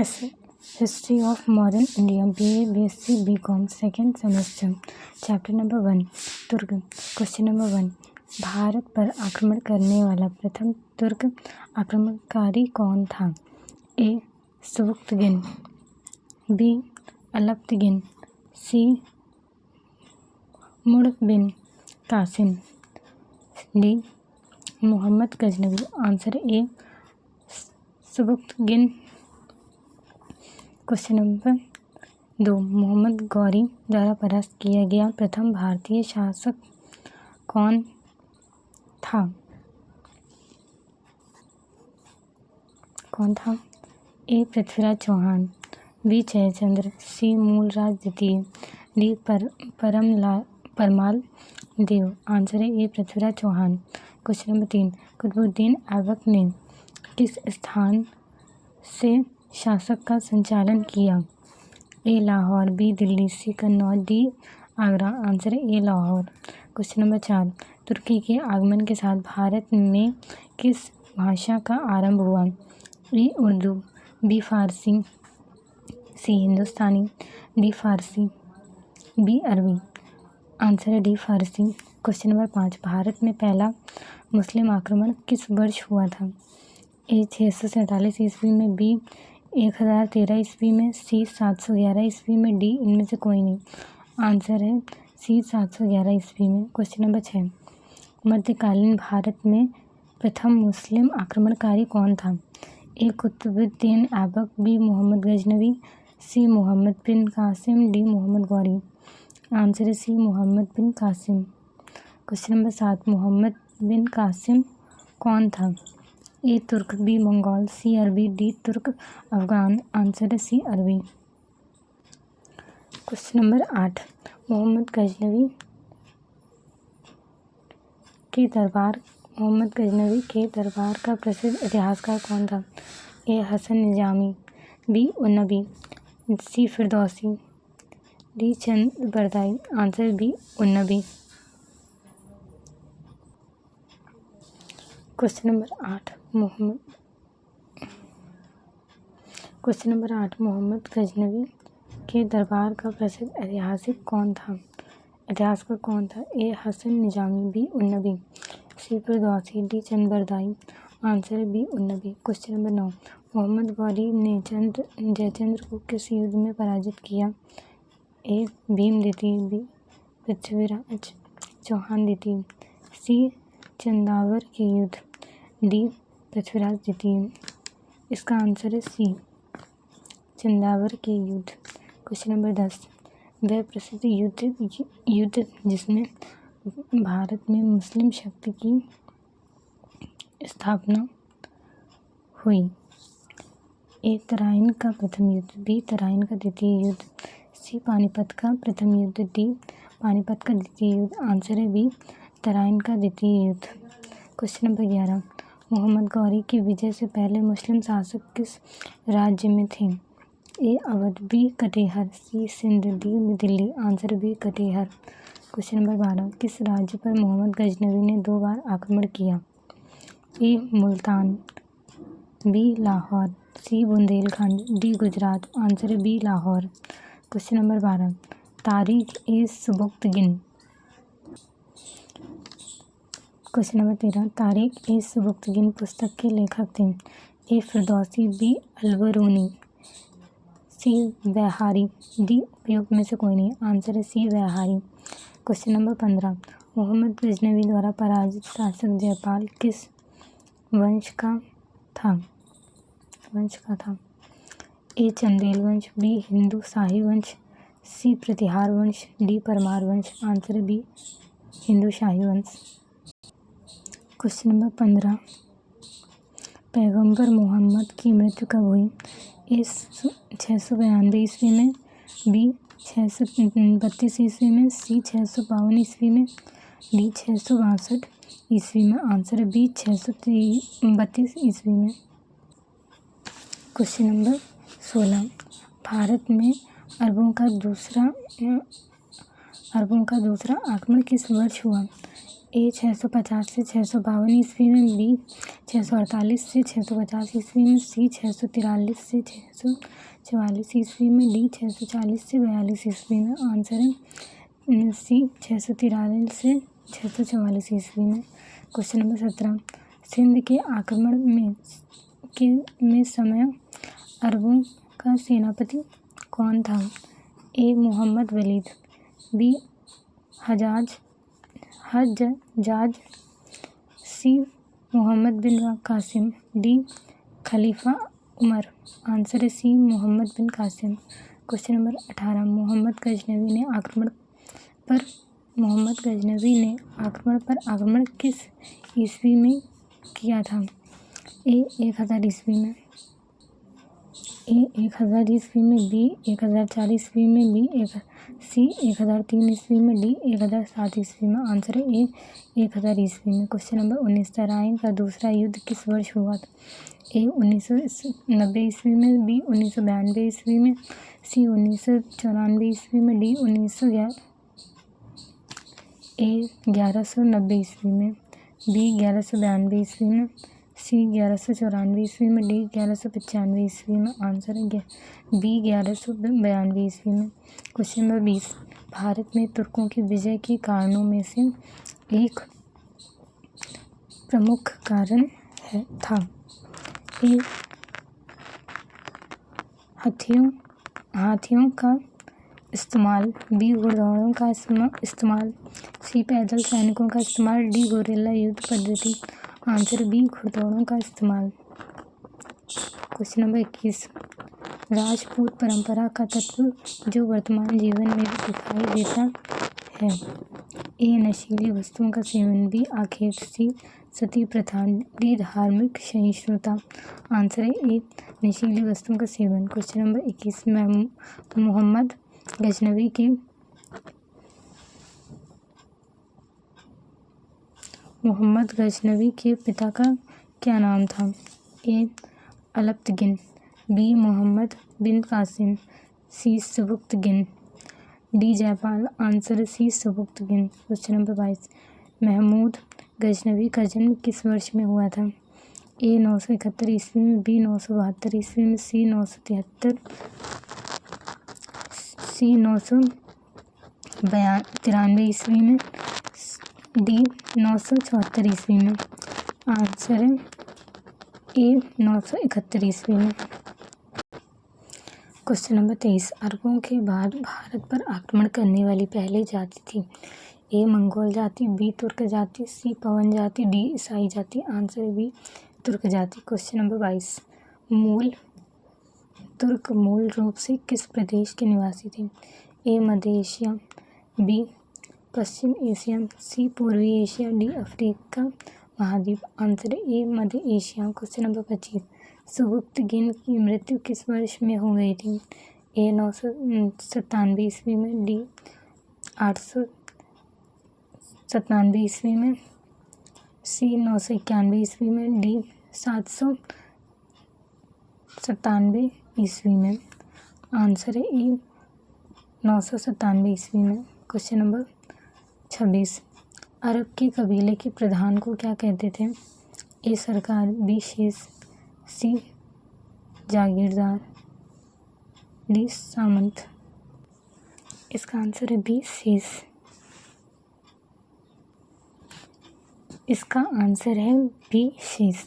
ऐसे history of modern India BA BSc BCom second semester chapter number 1 तुर्क। Question number 1, Bharat पर आक्रमण करने वाला प्रथम तुर्क आक्रमणकारी कौन था? A. सबुकतगिन, B. अलप्तगिन, C. मुड़ bin Qasim, D. Mohammad Ghaznavi. Answer A. Sabuktigin. Question number 2, Mohammad Ghori द्वारा परास्त किया गया प्रथम भारतीय शासक कौन था? A. Prithviraj Chauhan, B. Jayachandra, C. Mulraj द्वितीय, D. परमाल देव। आंसर है A. Prithviraj Chauhan. Question number 3, Qutubuddin Aibak ने किस स्थान से शासक का संचालन किया? A. Lahore, B. Delhi, C. Kannauj, D. Agra. Answer है A. लाहौर। क्वेश्चन नंबर 4, तुर्की के आगमन के साथ भारत में किस भाषा का आरंभ हुआ? A. Urdu, B. Farsi, C. Hindustani, D. Farsi, B. अरबी। आंसर है D. फारसी। क्वेश्चन नंबर 5, भारत में पहला मुस्लिम आक्रमण किस वर्ष हुआ था? A. 647 ईस्वी में, B. 1013 ईस्वी में, C. 711 ईस्वी में, D. इनमें से कोई नहीं। आंसर है C. 711 ईस्वी में। क्वेश्चन नंबर 6, मध्यकालीन भारत में प्रथम मुस्लिम आक्रमणकारी कौन था? A. Qutubuddin Aibak, B. Mohammad Ghaznavi, C. Mohammad bin Qasim, D. Mohammad Ghori. Answer है C. Mohammad bin Qasim. Question number 7, Mohammad bin Qasim कौन था? A. तुर्क, B. मंगोल, C. अरबी, D. तुर्क अफगान। आंसर है C. अरबी। क्वेश्चन नंबर 8, मोहम्मद गजनवी के दरबार का प्रसिद्ध इतिहासकार कौन था? A. Hasan Nizami, B. Utbi, C. Firdausi, D. Chand Bardai. Answer B. Utbi. Question number 8, Mohammad Ghaznavi के दरबार का प्रसिद्ध इतिहासकार कौन था? A. Hasan Nizami, B. Utbi, C. Firdausi, D. Chand Bardai. Answer है B. Utbi. Question number 9, Mohammad Ghori ने जयचंद्र को किस युद्ध में पराजित किया? A. भीम द्वितीय, B. पृथ्वीराज चौहान द्वितीय, C. चंदावर के युद्ध, D. पृथ्वीराज द्वितीय। इसका आंसर है C. चंदावर के युद्ध। क्वेश्चन नंबर 10, वह प्रसिद्ध युद्ध जिसमें भारत में मुस्लिम शक्ति की स्थापना हुई? A. तराइन का प्रथम युद्ध, B. तराइन का द्वितीय युद्ध, C. पानीपत का प्रथम युद्ध, D. पानीपत का द्वितीय युद्ध। आंसर है B. तराइन का द्वितीय युद्ध। क्वेश्चन नंबर 11, मोहम्मद गौरी की विजय से पहले मुस्लिम शासक किस राज्य में थे? A. Awadh, B. Katihar, C. Sindh, D. Delhi. Answer B. Katihar. Question number 12, किस राज्य पर मोहम्मद गजनवी ने 2 बार आक्रमण किया? A. Multan, B. Lahore, C. Bundelkhand, D. Gujarat. Answer है B. Lahore. Question number 12, Tarikh e Sabuktigin. Question number 13, Tarikh e Sabuktigin पुस्तक के लेखक थे? A. Firdausi, B. Al-Biruni, C. बैहारी, D. उपयुक्त में से कोई नहीं। आंसर है C. Baihaqi. Question number 15, Mohammad Ghaznavi द्वारा पराजित शासक जयपाल किस वंश का था? A. चंदेल वंश, B. हिंदू शाही वंश, C. प्रतिहार वंश, D. परमार वंश। आंसर है B. हिंदू शाही वंश। क्वेश्चन नंबर 15, पैगंबर मोहम्मद की मृत्यु कब हुई? A. 692 ईस्वी में, B. 632 ईस्वी में, C. 652 ईस्वी में, D. 662 ईस्वी में। आंसर है B. 632 ईस्वी में। क्वेश्चन नंबर 16, भारत में अरबों का दूसरा आक्रमण किस वर्ष हुआ? A. 650 से 652 ईस्वी में, B. 648 से 650 ईस्वी में, सी 643 से 644 ईस्वी में, डी 640 से 42 ईस्वी में। आंसर है सी 643 से 644 ईस्वी में। क्वेश्चन नंबर 17, सिंध के आक्रमण में समय अरबों का सेनापति कौन था? ए मोहम्मद वलीद, बी हज्जाज, सी मोहम्मद बिन कासिम, डी खलीफा उमर। आंसर है सी मोहम्मद बिन कासिम। क्वेश्चन नंबर 18, मोहम्मद गजनवी ने आक्रमण किस ईस्वी में किया था? ए 1000 ईस्वी में, ए 1000 ईस्वी में, बी 1004 ईस्वी में, सी 1003 ईस्वी में, डी 1007 ईस्वी में। आंसर है ए 1000 ईस्वी में। क्वेश्चन नंबर 19, तराइन का दूसरा युद्ध किस वर्ष हुआ था? ए 1990 ईस्वी में, बी 1992 ईस्वी में, सी 1994 ईस्वी में, डी 1190 ईस्वी में, बी 1192 ईस्वी में, सी 1194 ईस्वी में, डी 1195 ईस्वी में। आंसर है बी 1192 ईस्वी में। क्वेश्चन नंबर 20, भारत में तुर्कों की विजय के कारणों में से एक प्रमुख कारण था। ए हाथियों का इस्तेमाल, बी घुड़दौड़ों का इस्तेमाल, सी पैदल सैनिकों का इस्तेमाल, डी गोरिल्ला युद्ध पद्धति। आंसर बी घुड़दौड़ों का इस्तेमाल। क्वेश्चन नंबर 21, राजपूत परंपरा का तत्व जो वर्तमान जीवन में भी दिखाई देता है। ए नशीली वस्तुओं का सेवन, बी आखेट, सी सती प्रथा, डी धार्मिक सहिष्णुता। आंसर है ए नशीली वस्तुओं का सेवन। क्वेश्चन नंबर 21, मोहम्मद गजनवी के पिता का क्या नाम था? A Alptigin, B Mohammad bin Qasim, C Sabuktigin, D Jaipal. Answer C Sabuktigin. Question number 22, Mahmud Ghaznavi का जन्म किस वर्ष में हुआ था? ए 971 ईस्वी में, बी 972 ईस्वी में, सी 973, सी 993 ईस्वी में, डी 974 ईस्वी में। आंसर है ए 971 ईस्वी में। क्वेश्चन नंबर 23, अरबों के बाद भारत पर आक्रमण करने वाली पहली जाति थी। ए मंगोल जाति, बी तुर्क जाति, सी पवन जाति, डी ईसाई जाति। आंसर बी तुर्क जाति। क्वेश्चन नंबर 22, तुर्क मूल रूप से किस प्रदेश के निवासी थे? ए मध्य एशिया, बी पश्चिम एशिया, सी पूर्वी एशिया, डी अफ्रीका महाद्वीप। Answer A Madhya Asia. Question number 25, सबुक्तगिन की मृत्यु किस वर्ष में हो गई थी? ए 997 ईस्वी में, डी 897 ईस्वी में, सी 991 ईस्वी में, डी 797 ईस्वी में। आंसर है ए 997 ईस्वी में। क्वेश्चन नंबर 26, अरब के कबीले के प्रधान को क्या कहते थे? ए सरकार, बी शेष, सी जागीरदार, डी सामंत। इसका आंसर है बी शेष। इसका आंसर है बी शेष।